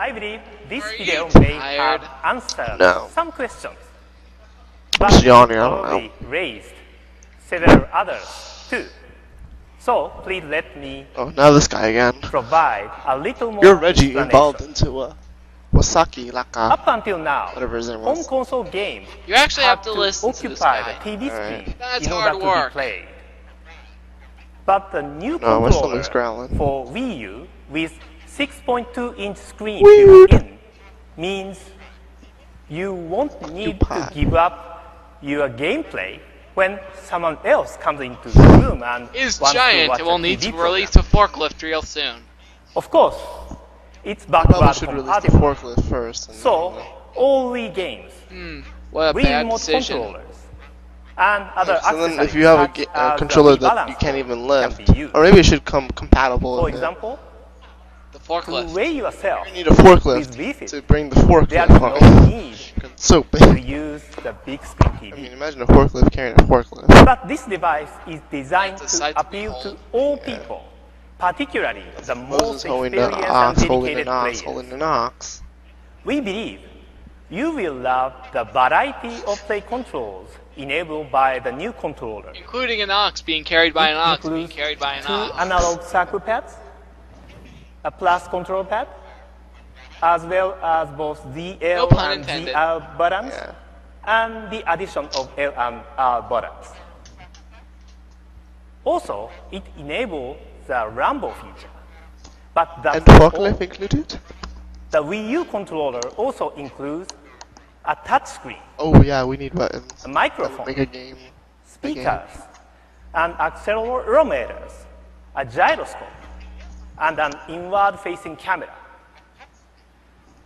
I believe this Are you video may tired? have answered No. some questions, I'm but just yawning, it I don't know. probably raised several others too. So please let me Oh, now this guy again. provide a little more You're Reggie explanation. involved into Wasaki Laka. Up until now, Whatever his name home was. console games You actually have to to listen to this occupy guy. the TV Alright. screen That's in hard order to work. be played. But the new No, my controller stomach's growling. for Wii U with 6.2-inch screen Weird. built in means you won't need to pie. give up your gameplay when someone else comes into the room and Is wants to giant watch and will a need TV to release program. a forklift real soon. Of course, it's Probably backward should release the compatible. forklift first. And So all Wii games, What a Wii bad remote decision. controllers, and other so then accessories if you have a, such a as the controller that balance you can't board even lift, can be used. or maybe it should come compatible For with it. example, The to forklift. weigh yourself, You need a forklift with Wi-Fi, to bring the forklift there is no on. need It's so to big. use the big screen TV. I mean, imagine a forklift carrying a forklift. But this device is designed It's a to sight to appeal to behold. all people, particularly the Moses most holding the experienced and ox, holding dedicated an ox, players. holding an ox. We believe you will love the variety of play controls enabled by the new controller. Including an ox being carried by an It ox being includes carried by an 2 ox. analog circle pads, a plus control pad, as well as both the L pun and intended. the R buttons, Yeah. and the addition of L and R buttons. Also, it enables the Rumble feature. But that's And not all. forklift included? The Wii U controller also includes a touchscreen, Oh yeah, we need buttons. a That would microphone, make a game. speakers, and accelerometers, a gyroscope, and an inward-facing camera.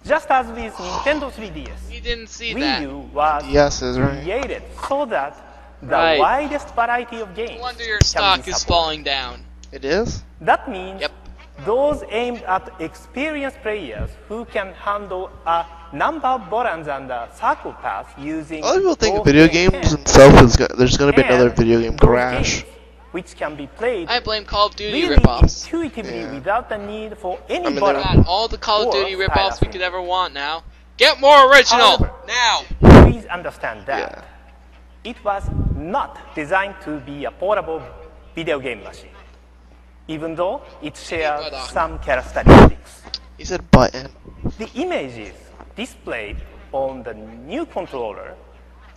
Just as with Nintendo 3DS, We didn't see Wii that. U was Yes is right. created so that the Right. widest variety of games No wonder your can stock be is supported. falling down. It is? That means Yep. those aimed at experienced players who can handle a number of buttons and a circle paths using A lot of people think both video main games hands. themselves is there's gonna be another And video game those crash. games, which can be played I blame Call of Duty really ripoffs. intuitively Yeah. without the need for any I mean, button. Got all the Call of Or Duty ripoffs we stylus. could ever want now. Get more original! However, Now! Please understand that Yeah. it was not designed to be a portable video game machine, even though it shares Button. some characteristics. He said button. The images displayed on the new controller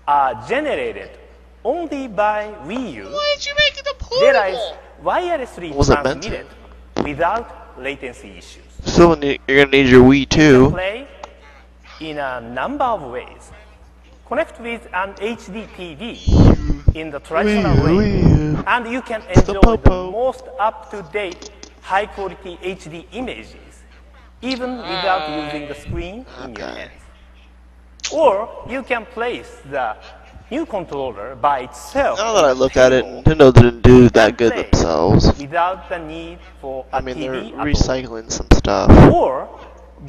are generated only by Wii U, Why did you make it a whereas portable? wirelessly Was it meant to? transmitted without latency issues. Still, you're gonna need your Wii too. Play in a number of ways. Connect with an HD TV in the traditional way, and you can enjoy the popo. most up-to-date, high-quality HD images, even without using the screen in your Okay. hands. Or you can place the new controller by itself. Now that on I the look at it, table Nintendo didn't do that and good play themselves. without the need for a I mean, they're TV at all. recycling some stuff. Or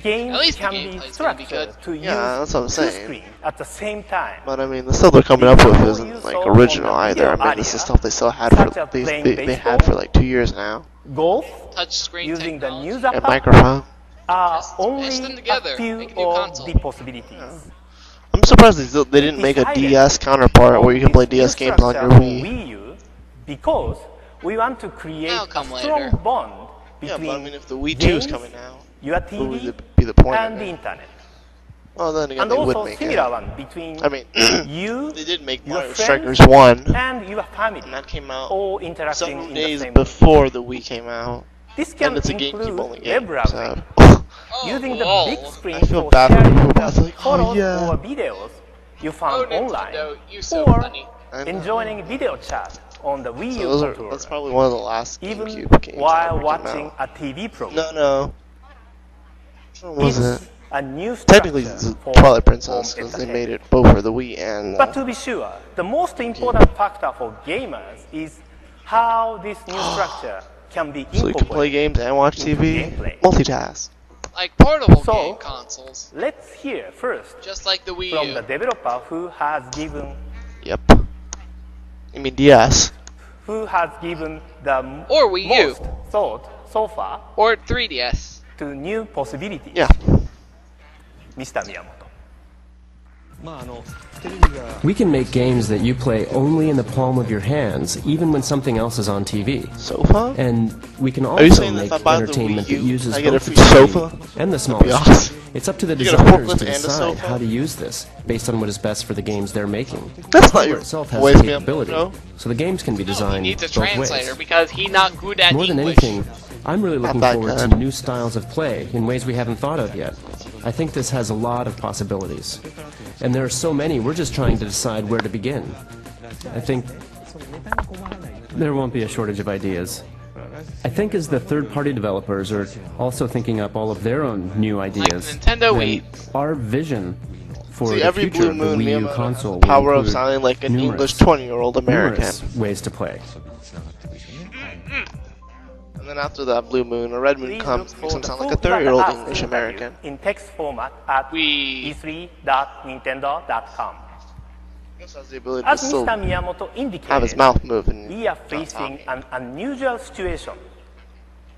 games At least the can be gameplay's gonna be structured good. to Yeah, that's use what I'm two saying. screens at the same time. But I mean, the stuff they're coming up with Before isn't you like saw original on the either. I video mean, this is area, stuff they still had for such as they playing had baseball, for like 2 years now. Golf, Touchscreen using the technology. new And Zappa microphone. are Smash only them together, a few make a new of console. the possibilities. I'm surprised they didn't make a Decided DS counterpart where you can play this new DS games on structure your for Wii. Wii U because we want to create That'll a come strong later. bond Yeah, between but I mean, if the Wii 2 is games, coming out, your what TV, would be the point and of the it? internet. Well, then again, And they would also make similar it. one between I mean, you, they did make your Mario friends, Strikers 1, and your family, and that came out all interacting several in days the same before the Wii came out. This can And it's a GameCube include only web game. browsing, So. Oh, using the lol. big screen I feel for bad for sharing people, the it's like, oh, photos yeah. or videos you Oh, found online, Nintendo, you so or funny. I know. enjoying video chat on the Wii So U those controller, that's probably one of the last even GameCube games while that ever came watching out. a TV program. No. What was It's it? a new Technically, structure it's for Twilight Princess home because they entertainment. made it both for the Wii and. But to be sure, the most important factor for gamers is how this new structure can be so you can play incorporated. games and watch into TV. gameplay. Multitask. Like portable So- game consoles. Let's hear first Just like the Wii from U. the developer who has given Yep. You mean DS? the Or Wii U. most thought so far Or 3DS. to new possibilities. Yeah. Mr. Miyamoto. We can make games that you play only in the palm of your hands, even when something else is on TV. Sofa? And we can you also saying that make if I buy the entertainment Wii that U, uses I get a both free the TV sofa? and the That'd smallest be awesome. screen. It's up to the You get a designers forklift to and a decide sofa? how to use this, based on what is best for the games they're making. That's not Hardware your itself has voice, the man, capability, no? so the games can be No, he designed needs a both translator ways. because he not good at More than English. anything, I'm really looking that forward to good. new styles of play in ways we haven't thought of yet. I think this has a lot of possibilities. And there are so many, we're just trying to decide where to begin. I think there won't be a shortage of ideas. I think as the third-party developers are also thinking up all of their own new ideas, Nintendo then Wii. our vision for See, the every future Blue of the Moon, Wii U Miyamoto console has the power will of include sounding like an numerous- English 20-year-old American. numerous ways to play. And then after that Blue Moon, a Red Moon Please comes look and makes for him the sound like a full 30-year-old Data English interview American. in text format at We- e3.nintendo.com. He also has the ability to As still Mr. Miyamoto have his indicated, mouth move and we are not facing talking. an unusual situation.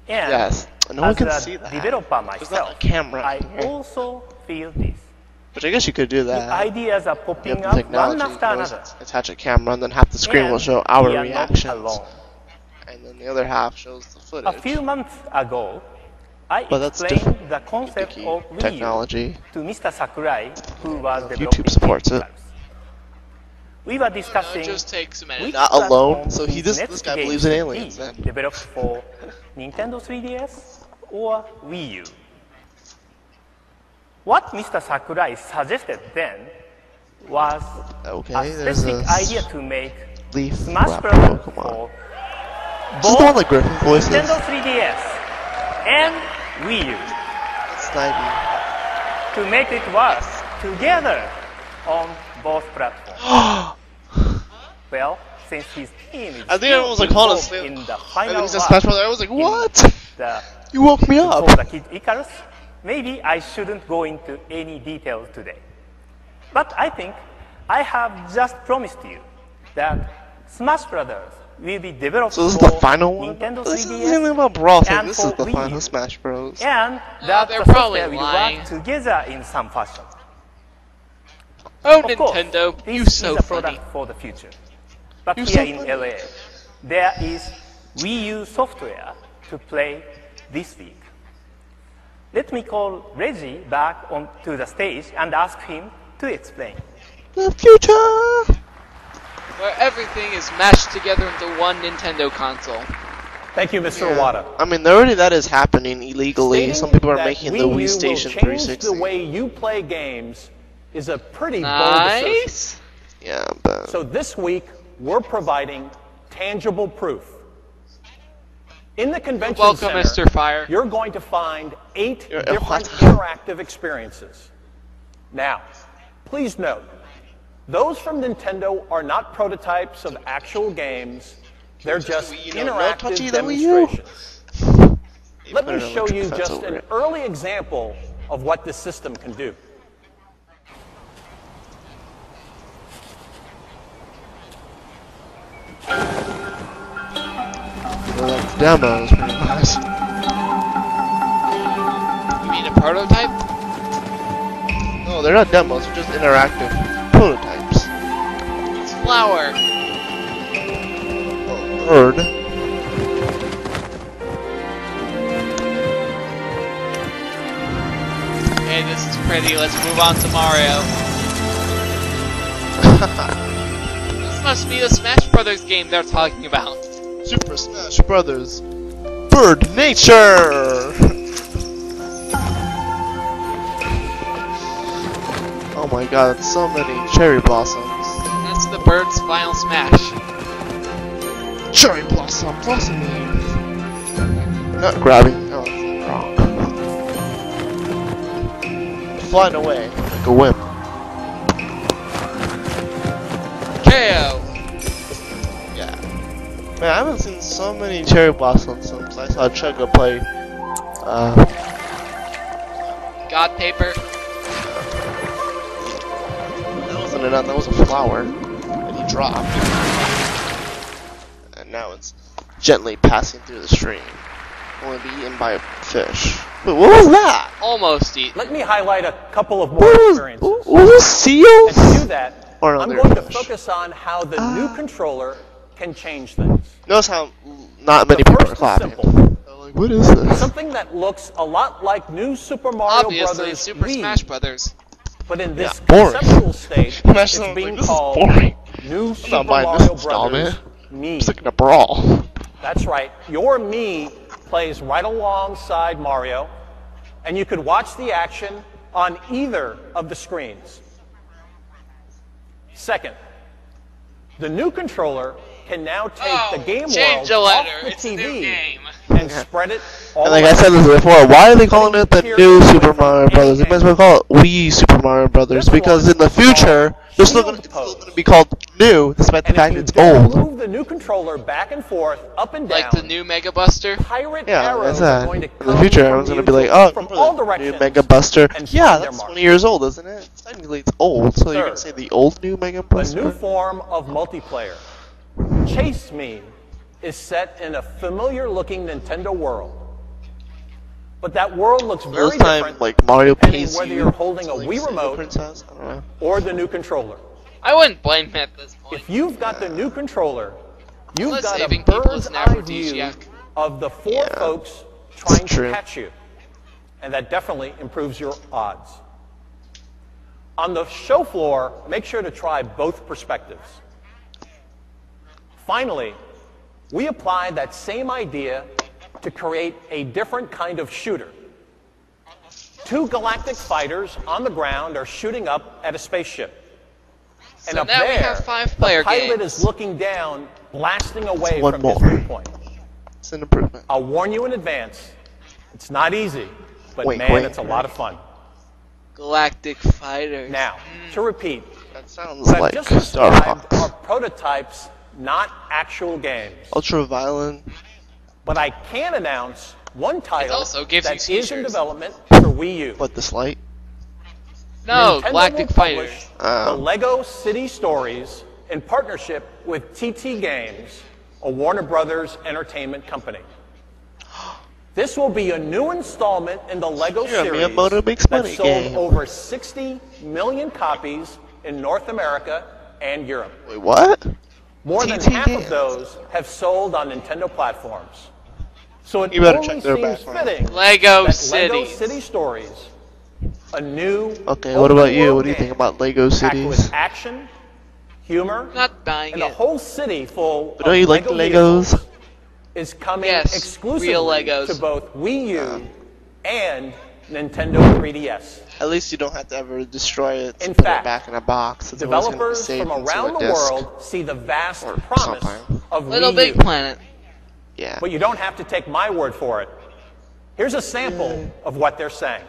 And Yes, and no one as can a see that. developer There's not a myself, camera I here. also feel this. Which I guess you could do that. Ideas are You have popping the up one technology, you after can always another. attach a camera and then half the screen will And show our we are reactions. not alone. And then the other half shows the A footage. few months ago, I But that's explained different. the concept Key of Wii U technology. to Mr. Sakurai, who was YouTube developing supports it. games. We were discussing It just takes a minute. which Not alone, platform so is this next guy game believes in to aliens, be then. developed for Nintendo 3DS or Wii U. What Mr. Sakurai suggested then was Okay, a there's specific a idea to make leaf Smash wrap Bros. Pokemon. for This is the one that Griffin voices. Nintendo 3DS and Wii U Snivy. to make it work together on both platforms. Well, since his team is I think everyone was like, still hold on, involved in the and then final he said Smash work Bros. I was like, in what? the You woke me up. for the Kid Icarus, maybe I shouldn't go into any details today. But I think I have just promised you that Smash Brothers will be developed So this is for the final one? Nintendo This is 3DS the thing about Brawl. and This for is the Wii final U. Smash Bros. and that they're the probably software will lying. work together in some fashion. Oh, Of course, Nintendo, this you is so a funny. product for the future. But You here so in funny. LA, there is Wii U software to play this week. Let me call Reggie back onto the stage and ask him to explain. The future. Where everything is mashed together into one Nintendo console. Thank you, Mr. Iwata. I mean, already that is happening illegally. Stating Some people are that making the Wii U Wii will Station change 360. the way you play games is a pretty bold assertion. Nice. Yeah, but So this week, we're providing tangible proof. In the convention Welcome, center, Mr. Fire. you're going to find 8 You're- different what? interactive experiences. Now, please note, those from Nintendo are not prototypes of actual games. They're just Wii U, no interactive touchy, the Wii U. demonstrations. Let Put me an show electric you fence just over an it. early example of what this system can do. they're like demos, pretty much. You mean a prototype? No, they're not demos. They're just interactive prototypes. It's flower. Bird. Hey, this is pretty. Let's move on to Mario. This must be the Smash Brothers game they're talking about. Super Smash Brothers. Bird Nature. Oh my god, that's so many cherry blossoms. That's the bird's final smash. Cherry blossom blossoming. Not grabbing. No, that's wrong. Flying away like a whip. KO. Yeah. Man, I haven't seen so many cherry blossoms since I saw Chugga play. God paper. That wasn't enough. That was a flower that he dropped, and now it's gently passing through the stream. only be eaten by a fish. Wait, what was that? Almost eat. Let me highlight a couple of more What experiences. was this seal? And to do that, Or I'm another going to fish. focus on how the new controller can change things. Notice how not many The people are first is clapping. simple. They're like, what is this? Something that looks a lot like New Super Mario Obviously, Brothers Super Wii, Smash Brothers. but in this boring. conceptual state, Imagine it's someone being like, this is called boring. New Super not buying this Mario installment. Brothers Mii. It's like in a brawl. That's right. Your Mii plays right alongside Mario, and you could watch the action on either of the screens. Second, the new controller can now take the game world change the off letter. the It's a new TV game. and spread it all And like I around. said this before, why are they calling it the new Super Mario Brothers? They might as well call it Wii Super Mario Brothers, because in the future, it's still going to be called new, despite the And fact if it's you don't old. move the new controller back and forth, up and down, Like the new Mega Buster. pirate Yeah, arrows that's are that. going to In the come future, from everyone's going to you be like, oh, from remember all the new directions Mega Buster? and Yeah, find their that's mark. 20 years old, isn't it? Technically, it's old, so you're going Third, to say the old new Mega A Buster? new form of multiplayer. Chase Me is set in a familiar-looking Nintendo world. But that world looks very This time, different like, Mario depending pays whether you you're holding a to, like, Wii save the remote princess? I don't know. or the new controller. I wouldn't blame him at this point. If you've got the new controller, you've Unless got a saving people is bird's an eye view aphrodisiac. of the four Yeah, folks trying to true. catch you. And that definitely improves your odds. On the show floor, make sure to try both perspectives. Finally, we apply that same idea to create a different kind of shooter. Two galactic fighters on the ground are shooting up at a spaceship. And So up now we there, have 5-player the pilot games. is looking down, blasting away one from more. his viewpoint. It's an improvement. I'll warn you in advance, it's not easy, but Wink, man, wink. it's a lot of fun. Galactic Fighters. Now, to repeat, That sounds what I've like just Star described Fox. are prototypes, not actual games. Ultra-violent. But I can announce one title also gives you that is in seizures. development for Wii U. What, this light? No, Nintendo Galactic will Fighters. publish the Lego City Stories in partnership with TT Games, a Warner Brothers entertainment company. This will be a new installment in the Lego Yeah, series Miyamoto makes that money sold game. over 60 million copies in North America and Europe. Wait, what? More than TT half Games. of those have sold on Nintendo platforms. So it You better only check their seems background. fitting Lego that Cities. Lego City Stories, a new Okay, what about you? open-world What do you think game about Lego packed Cities? with action, humor, Not buying and a it. whole city full But don't of you like Lego the Legos? vehicles is coming Yes, exclusively real Legos. to both Wii U and Nintendo 3DS. At least you don't have to ever destroy it to In put fact, it back in a box. It's always gonna be Developers saved from into a around the disc. world see the vast Or promise something. of Little Wii Big U. Planet. Yeah. But you don't have to take my word for it. Here's a sample of what they're saying.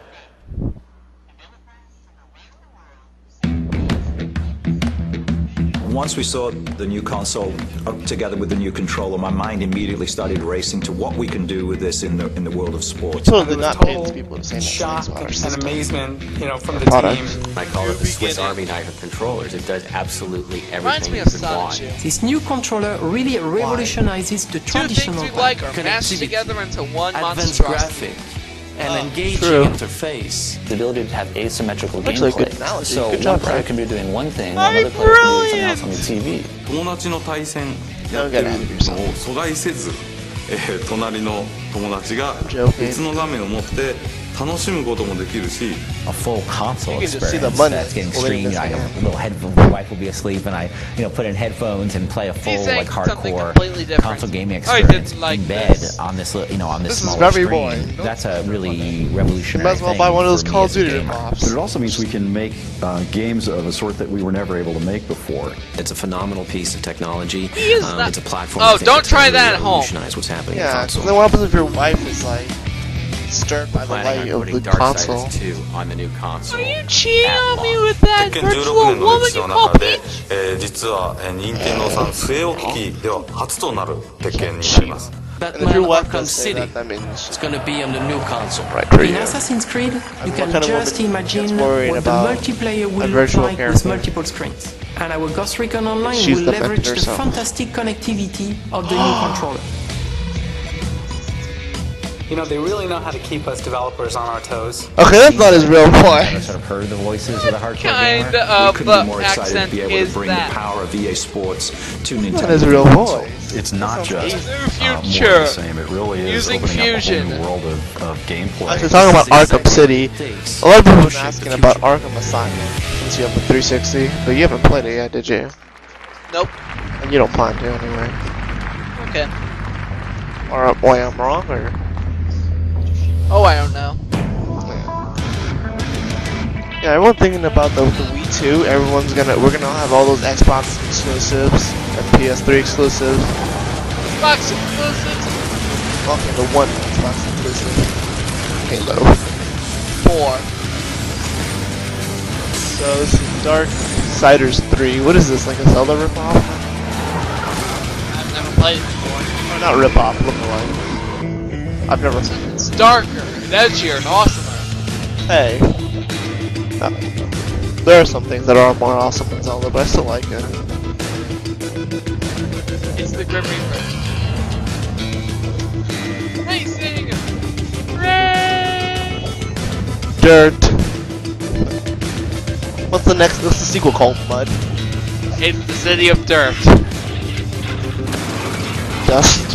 Once we saw the new console together with the new controller, my mind immediately started racing to what we can do with this in the world of sports. So they're It was not paying total these people to say shock nothing. and amazement, from the product. team. I call it the Swiss Army knife of controllers. It does absolutely Reminds everything me you of could Sonic want. 2. This new controller really revolutionizes the Two traditional things we like are connectivity, mashed together into one advanced monstrosity. graphic, and engaging True. interface. The ability to have asymmetrical Actually, gameplay. good analogy. So Good one job, player Brad. can be doing one thing, while another player can be doing something else on the TV. 友達の対戦やってるのを阻害せず、隣の友達が別の画面を持って楽しむこともできるし A full console You can just see experience the money that's getting holding streamed. this I have thing. a little headphone. My wife will be asleep, and I, put in headphones and play a full saying like something hardcore completely different. console gaming I experience didn't like in bed this. on this, on this This is smaller very screen. boring. That's a really You revolutionary might as well thing buy one of those for me Call of as a Duty gamer. ripoffs. But it also means we can make games of a sort that we were never able to make before. It's a phenomenal piece of technology. He is not- It's a platform. Oh, I think don't that's try gonna that at home. revolutionize what's happening in Yeah, console. then what happens if your wife is like stirred by the Planning light on of putting the console? Darksiders 2 on the new console. Are you cheating at on me launch. with that 16 virtual 年の woman 歴史 you の call 中で Peach?、実は、任天堂さん据え置き機では初となる鉄拳になります。 And if Batman your wife Arkham does say City. that, that means It's gonna be on the new console. right for In you. Assassin's Creed, you what can kind of just woman imagine gets worried what the about multiplayer a will look virtual like with character? multiple screens. And our Ghost Recon Online She's will the leverage vector the herself. fantastic connectivity of the new controller. You know, they really know how to keep us developers on our toes. Okay, that's not his real voice. I've sort of heard the voices of the hardcore Kind gamer. of Couldn't be more excited to accent be able is to bring that? the power of EA Sports to Nintendo. Not his real voice. It's not just more of Future. the same. It really is Using opening Fusion. up a whole new world of gameplay. Actually, talking about Arkham City, a lot of people have been asking about Arkham Asylum since you have the 360, but you haven't played it yet, did you? Nope. And you don't plan to anyway. Okay. Or why I'm wrong, or? Oh, I don't know. Yeah, everyone thinking about the Wii 2. We're gonna have all those Xbox exclusives and PS3 exclusives. Xbox exclusives. Okay, the one Xbox exclusive, Halo 4. So this is Darksiders 3. What is this? Like a Zelda ripoff? I've never played it before. Or not ripoff, lookalike. I've never seen it. It's darker, and edgier, and awesomer. Hey. There are some things that are more awesome than Zelda, but I still like it. It's the Grim Reaper. Racing! Hooray! Dirt. What's the sequel called? Mud? It's the City of Dirt. Dust.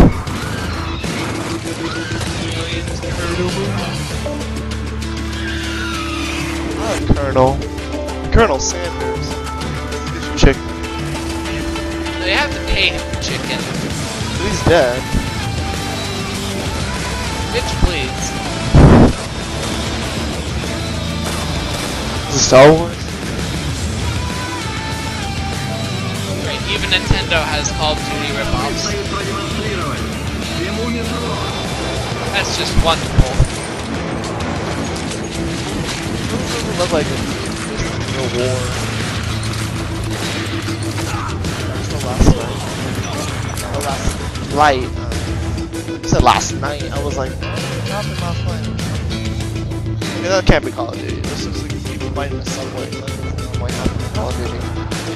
Colonel Sanders. Chicken. They have to pay him for chicken. He's dead. Bitch, please. Is it Star Wars? Great, even Nintendo has Call of Duty ripoffs. That's just wonderful. Doesn't look like it. No war. That's the last night. The last light. You said last night. I was like, nothing last night. Okay, that can't be Call of Duty. This looks like people fighting in the subway. That might not be Call of Duty.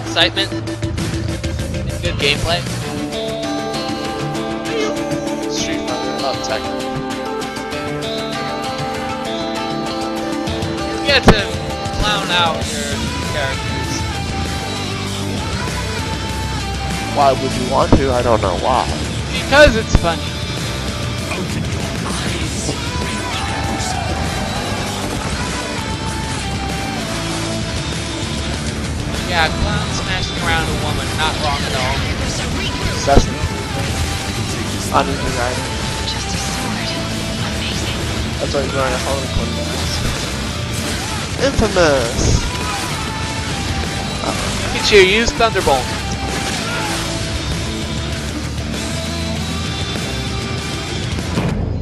Excitement and good gameplay. Street Fighter, not Tekken. You get to clown out your characters. Why would you want to? I don't know why. Because it's funny. Yeah, clown smashing around a woman, not wrong at all. Sesame. On the design. That's why he's wearing a Harley mask. Infamous! Pikachu, use Thunderbolt.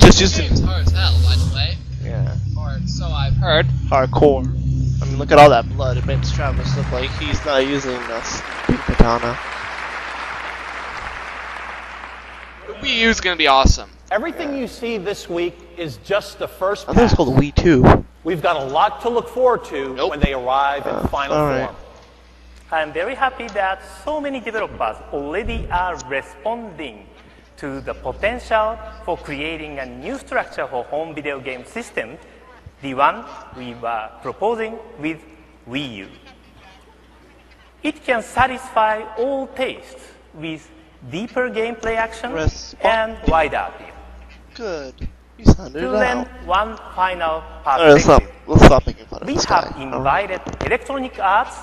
Just use it. It's hard as hell, by the way. Yeah. Or so I've heard. Hardcore. I mean, look at all that blood. It makes Travis look like he's not using this katana. The Wii U's gonna be awesome. Everything you see this week is just the first I think it's pass. called Wii 2. We've got a lot to look forward to when they arrive in final form. I'm very happy that so many developers already are responding to the potential for creating a new structure for home video game system, the one we were proposing with Wii U. It can satisfy all tastes with deeper gameplay action and wider appeal. Good. You sounded To it lend out. one final Alright, perspective, let's stop making fun of we this have guy. invited Electronic Arts,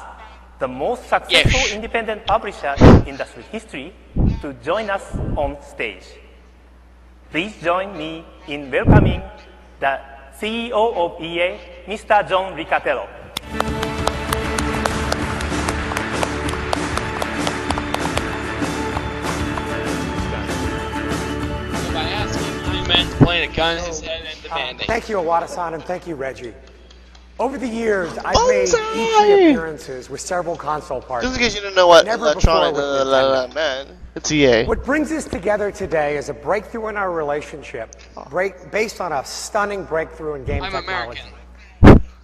the most successful independent publisher in industry history, to join us on stage. Please join me in welcoming the CEO of EA, Mr. John Ricatello. By asking, I meant pointing a gun at his head and demanding. Thank you, Iwata-san, and thank you, Reggie. Over the years, I've made E3 appearances with several console partners. Just in case you didn't know what Never electronic before with Nintendo. meant, it's EA. What brings us together today is a breakthrough in our relationship, based on a stunning breakthrough in game technology.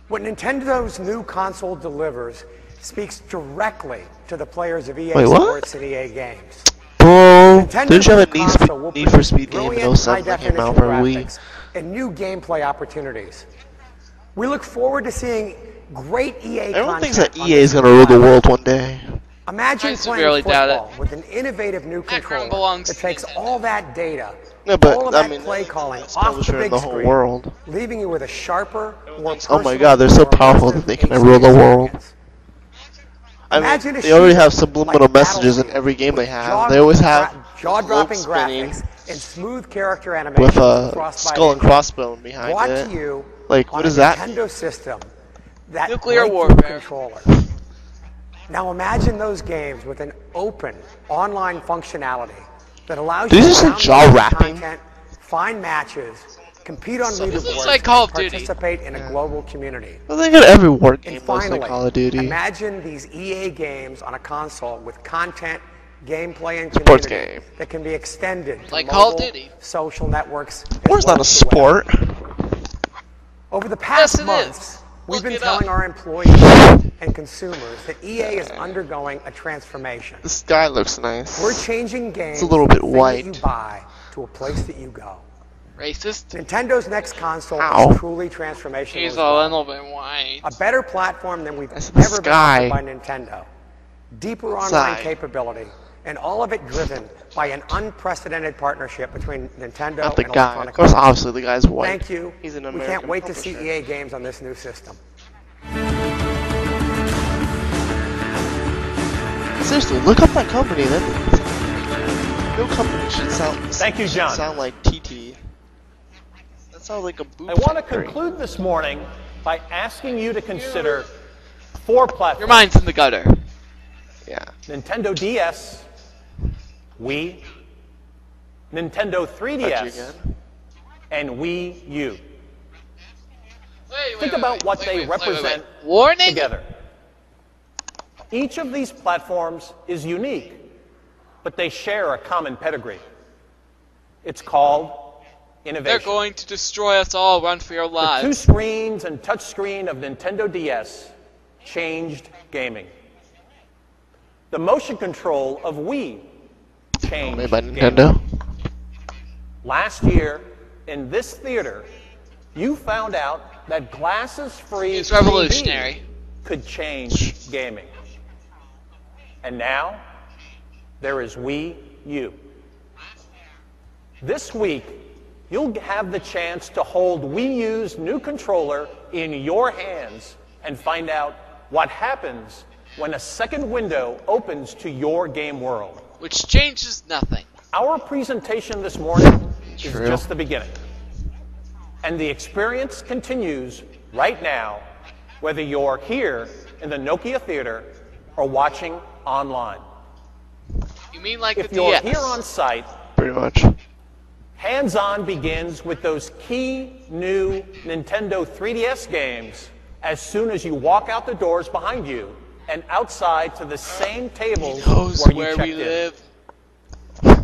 What Nintendo's new console delivers speaks directly to the players of EA Sports and EA Games. Bro, Nintendo's didn't you have new a console will Need for Speed produce game in brilliant 07 that came high-definition out for Wii? graphics and new gameplay opportunities. We look forward to seeing great EA Everyone content. thinks that EA is going to rule the world one day. Imagine playing football with an innovative new controller that takes all that data, all of that play calling off the big screen, world. leaving you with a sharper, more Oh my god, they're so powerful that they can rule the world. I mean, they already have subliminal messages in every game they have. They always have jaw-dropping graphics and smooth character animation with a skull and crossbone behind brought it. to you Like, on what a is that? Nintendo system. That Nuclear breakthrough warfare. controller. Now imagine those games with an open online functionality that allows Did you you to say download jaw-wrapping? content, find matches, compete on This is leaderboards, like Call of and Duty. participate in a global community. Well, they got every war And game mostly finally, Call of Duty. imagine these EA games on a console with content, gameplay, and Sports community game. that can be extended to Like Call of mobile, Duty. social networks. as War's well not a as the web. sport. Over the past Yes, it months, is. we've Look been it telling up. our employees and consumers that EA is undergoing a transformation. This guy looks nice. We're changing games It's a little bit from the thing white. that you buy to a place that you go. Racist. Nintendo's next console Ow. is truly transformational. He's as a well. little bit white. A better platform than we've That's the ever been sky. offered by Nintendo. Deeper online Side. capability, and all of it driven by an unprecedented partnership between Nintendo Not the and guy. Electronic Of course, Arts. obviously the guy's white. Thank you. He's an We American can't wait to see publisher. EA games on this new system. Seriously, look up that company. No company should sound. Thank you, John. Sound like TT. That sounds like a boot. I want to factory. conclude this morning by asking you to consider 4 platforms. Your mind's in the gutter. Yeah. Nintendo DS, Wii, Nintendo 3DS, and Wii U. Think about what they represent Warning? together. Each of these platforms is unique, but they share a common pedigree. It's called innovation. They're going to destroy us all. Run for your The lives. 2 screens and touchscreen of Nintendo DS changed gaming. The motion control of Wii changed Made by gaming. Nintendo. Last year, in this theater, you found out that glasses-free It's revolutionary. 3D could change gaming. And now, there is Wii U. This week, you'll have the chance to hold Wii U's new controller in your hands and find out what happens when a second window opens to your game world. Which changes nothing. Our presentation this morning is True. just the beginning. And the experience continues right now, whether you're here in the Nokia Theater or watching online. You mean like If the you're DS? here on site, Pretty much. hands-on begins with those key new Nintendo 3DS games as soon as you walk out the doors behind you and outside to the same tables where you where checked we in. live.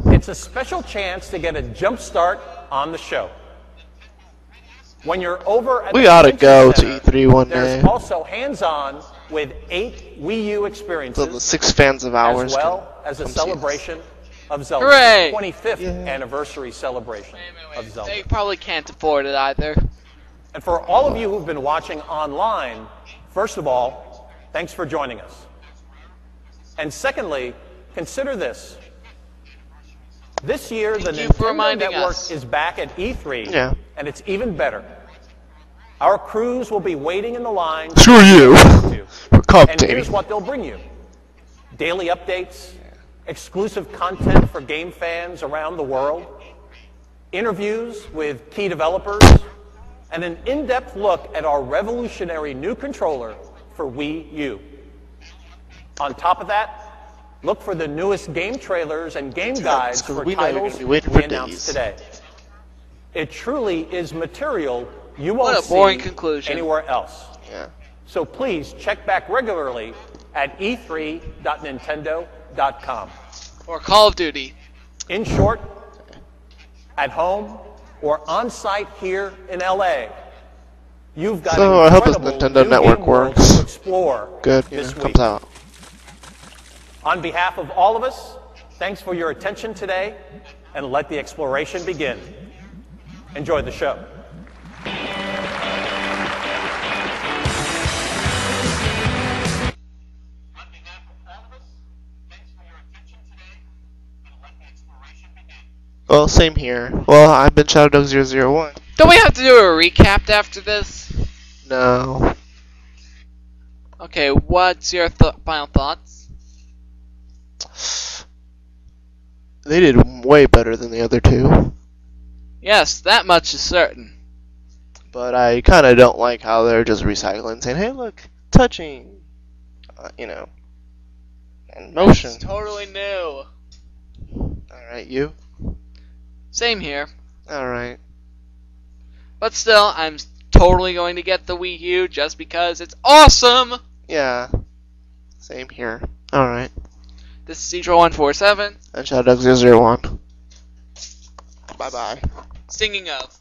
It's a special chance to get a jump start on the show. When you're over at We the ought to Convention go to Center, E3 one there's day. also hands-on with 8 Wii U experiences, So the 6 fans of ours as well as a come see us. celebration of Zelda. Hooray! 25th anniversary celebration of Zelda. They probably can't afford it either. And for all of you who've been watching online, first of all, thanks for joining us. And secondly, consider this. This year, the Thank you for Nintendo reminding Network us. is back at E3, Yeah. and it's even better. Our crews will be waiting in the line. Screw you. We're And commentating. here's what they'll bring you. Daily updates, exclusive content for game fans around the world, interviews with key developers, and an in-depth look at our revolutionary new controller for Wii U. On top of that, look for the newest game trailers and game guides 'cause for we know you're titles gonna be waiting we for announced days. today. It truly is material you What won't a boring see conclusion. anywhere else. Yeah. So please check back regularly at e3.nintendo.com. Or Call of Duty. In short, at home or on site here in LA, you've got So an I hope this incredible Nintendo new Network game world works. to explore Good. this Yeah, week. comes out. On behalf of all of us, thanks for your attention today, and let the exploration begin. Enjoy the show. Well, same here. Well, I've been ShadowDog001. Don't we have to do a recap after this? No. Okay, what's your final thoughts? They did way better than the other two. Yes, that much is certain. But I kind of don't like how they're just recycling, saying, hey, look, touching. You know. And motion. That's totally new. Alright, you? Same here. Alright. But still, I'm totally going to get the Wii U just because it's awesome! Yeah. Same here. Alright. This is Cedro147. And ShadowDog001. Bye-bye. Singing of.